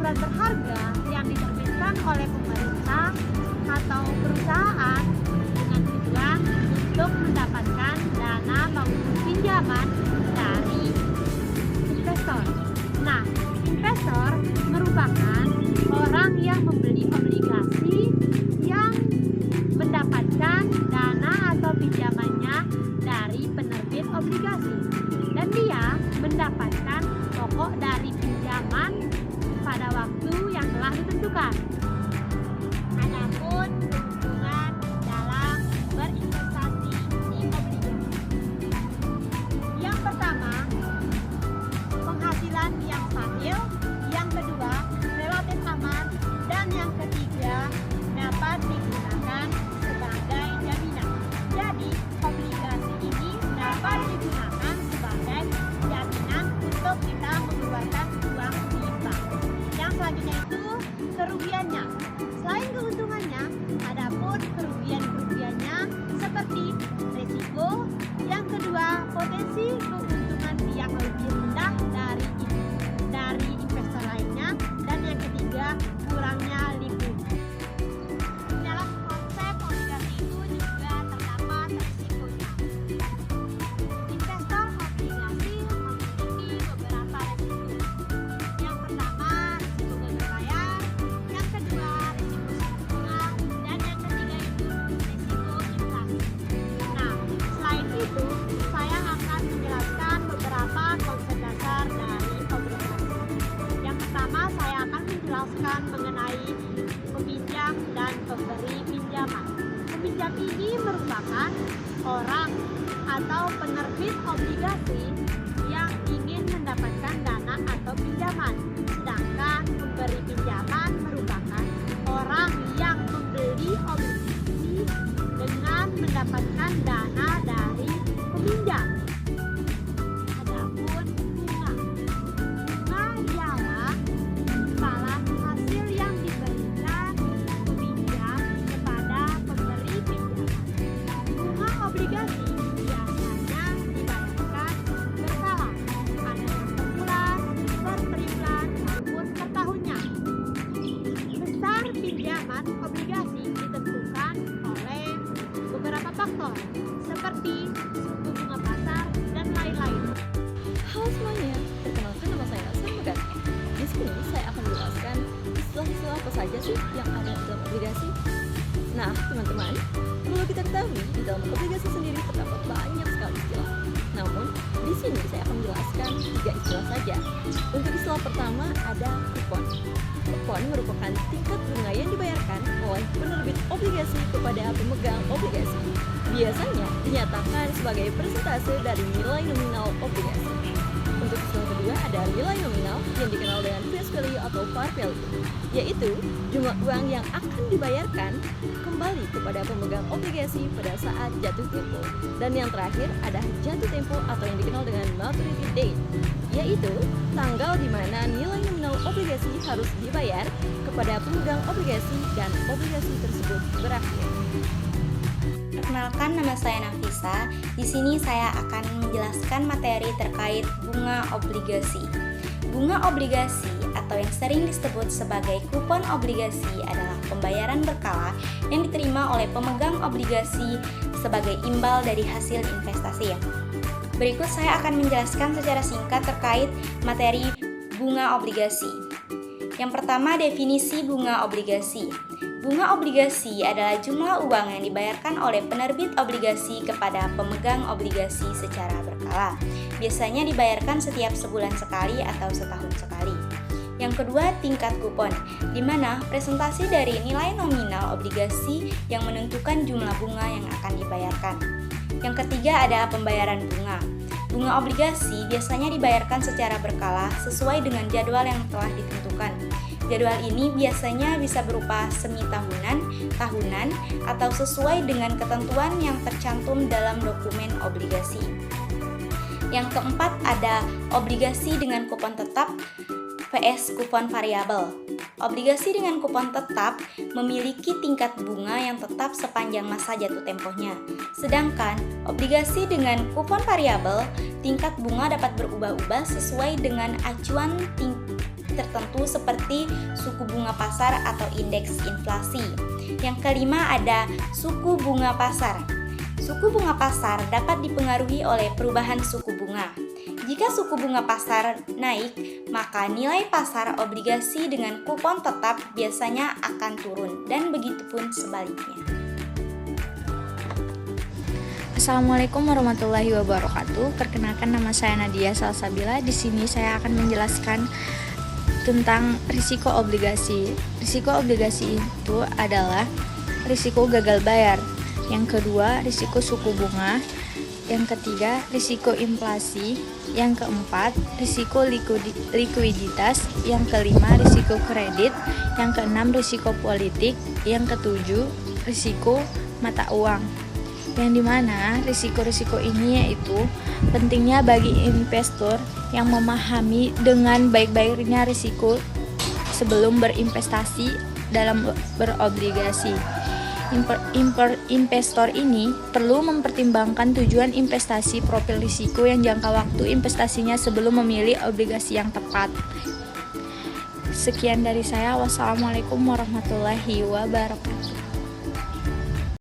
aset berharga yang diterbitkan oleh pemerintah atau perusahaan dengan tujuan untuk mendapatkan dana maupun pinjaman dari investor. Nah, investor merupakan orang yang membeli obligasi yang mendapatkan dana atau pinjamannya dari penerbit obligasi, dan dia mendapatkan pokok dari pinjaman pada waktu yang telah ditentukan. Adapun keuntungan dalam berinvestasi di obligasi, yang pertama, penghasilan yang stabil, yang kedua, relatif aman, dan yang ketiga, dapat digunakan sebagai jaminan. Jadi, obligasi ini dapat digunakan sebagai jaminan untuk kita mengeluarkan uang di bank. Yang selanjutnya itu kerugiannya. Selain keuntungannya, adapun kerugiannya seperti risiko. Yang kedua, potensi keuntungan yang lebih rendah dari investor lainnya, dan yang ketiga, kurangnya likuiditas. Dalam konsep obligasi itu juga terdapat risikonya. Investor obligasi memiliki beberapa risiko. Yang pertama, risiko gagal bayar. Yang kedua, risiko suku bunga. Dan yang ketiga itu risiko inflasi. Nah, selain itu, saya akan menjelaskan beberapa konsep dasar dari obligasi. Yang pertama, saya akan menjelaskan mengenai peminjam dan pemberi pinjaman. Peminjam ini merupakan orang atau penerbit obligasi yang ingin mendapatkan dana atau pinjaman. Sedangkan pemberi pinjaman merupakan orang yang membeli obligasi dengan mendapatkan dana dari peminjam. Adapun bunga. Bunga ialah imbalan hasil yang diberikan peminjam kepada pemberi pinjaman. Bunga obligasi biasanya dibayarkan berkala, ada yang per bulan, per tribulan, maupun per tahunnya. Besar pinjaman obligasi ditentukan oleh beberapa faktor seperti suku bunga pasar dan lain-lain. Halo semuanya, perkenalkan nama saya Sarmagan. Di sini saya akan menjelaskan istilah-istilah apa saja sih yang ada dalam obligasi. Nah, teman-teman, perlu kita ketahui di dalam obligasi sendiri terdapat banyak sekali istilah. Namun, di sini saya akan menjelaskan 3 istilah saja. Untuk istilah pertama ada kupon. Kupon merupakan tingkat bunga yang dibayarkan oleh penerbit obligasi kepada pemegang obligasi. Biasanya dinyatakan sebagai persentase dari nilai nominal obligasi. Untuk istilah kedua ada nilai nominal yang dikenal dengan face value atau par value, yaitu jumlah uang yang akan dibayarkan kembali kepada pemegang obligasi pada saat jatuh tempo. Dan yang terakhir ada jatuh tempo atau yang dikenal dengan maturity date, yaitu tanggal di mana nilai nominal obligasi harus dibayar kepada pemegang obligasi dan obligasi tersebut berakhir. Perkenalkan, nama saya Nafisa. Di sini saya akan menjelaskan materi terkait bunga obligasi. Bunga obligasi atau yang sering disebut sebagai kupon obligasi adalah pembayaran berkala yang diterima oleh pemegang obligasi sebagai imbal dari hasil investasi. Berikut saya akan menjelaskan secara singkat terkait materi bunga obligasi. Yang pertama, definisi bunga obligasi. Bunga obligasi adalah jumlah uang yang dibayarkan oleh penerbit obligasi kepada pemegang obligasi secara berkala. Biasanya dibayarkan setiap sebulan sekali atau setahun sekali. Yang kedua, tingkat kupon, di mana presentasi dari nilai nominal obligasi yang menentukan jumlah bunga yang akan dibayarkan. Yang ketiga ada pembayaran bunga. Bunga obligasi biasanya dibayarkan secara berkala sesuai dengan jadwal yang telah ditentukan. Jadwal ini biasanya bisa berupa semi tahunan, tahunan, atau sesuai dengan ketentuan yang tercantum dalam dokumen obligasi. Yang keempat ada obligasi dengan kupon tetap vs kupon variabel. Obligasi dengan kupon tetap memiliki tingkat bunga yang tetap sepanjang masa jatuh tempohnya. Sedangkan obligasi dengan kupon variabel, tingkat bunga dapat berubah-ubah sesuai dengan acuan tertentu seperti suku bunga pasar atau indeks inflasi. Yang kelima ada suku bunga pasar. Suku bunga pasar dapat dipengaruhi oleh perubahan suku bunga. Jika suku bunga pasar naik, maka nilai pasar obligasi dengan kupon tetap biasanya akan turun dan begitupun sebaliknya. Assalamualaikum warahmatullahi wabarakatuh. Perkenalkan, nama saya Nadia Salsabila. Di sini saya akan menjelaskan tentang risiko obligasi. Risiko obligasi itu adalah risiko gagal bayar. Yang kedua, risiko suku bunga. Yang ketiga, risiko inflasi. Yang keempat, risiko likuiditas. Yang kelima, risiko kredit. Yang keenam, risiko politik. Yang ketujuh, risiko mata uang. Yang dimana risiko-risiko ini yaitu pentingnya bagi investor yang memahami dengan baik-baiknya risiko sebelum berinvestasi dalam berobligasi. Investor ini perlu mempertimbangkan tujuan investasi, profil risiko yang jangka waktu investasinya sebelum memilih obligasi yang tepat. Sekian dari saya. Wassalamualaikum warahmatullahi wabarakatuh.